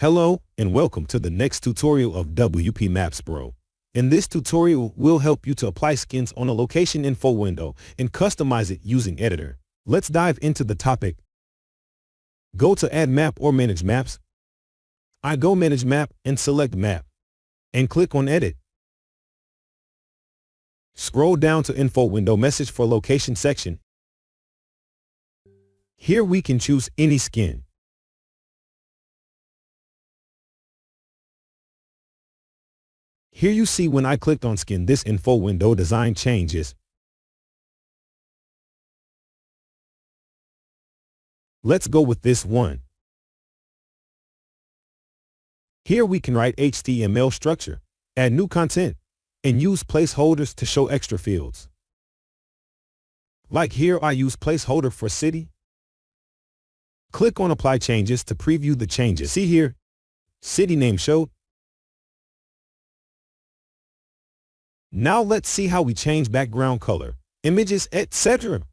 Hello and welcome to the next tutorial of WP Maps Pro. In this tutorial, we'll help you to apply skins on a location info window and customize it using Editor. Let's dive into the topic. Go to Add Map or Manage Maps. I go Manage Map and select Map and click on Edit. Scroll down to Info Window Message for Location section. Here we can choose any skin. Here you see when I clicked on skin, this info window design changes. Let's go with this one. Here we can write HTML structure, add new content, and use placeholders to show extra fields. Like here I use placeholder for city. Click on Apply Changes to preview the changes. See here, city name showed. Now let's see how we change background color, images, etc.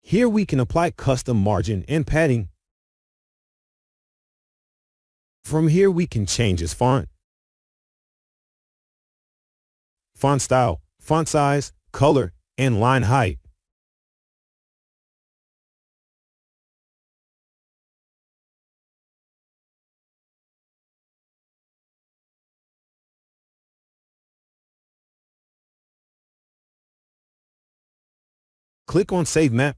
Here we can apply custom margin and padding. From here we can change its font, font style, font size, color, and line height. Click on Save Map.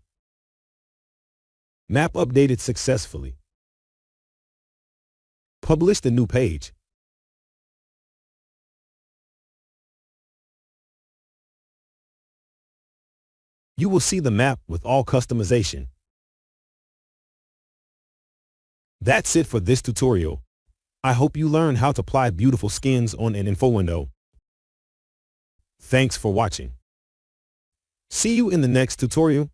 Map updated successfully. Publish the new page. You will see the map with all customization. That's it for this tutorial. I hope you learned how to apply beautiful skins on an info window. Thanks for watching. See you in the next tutorial.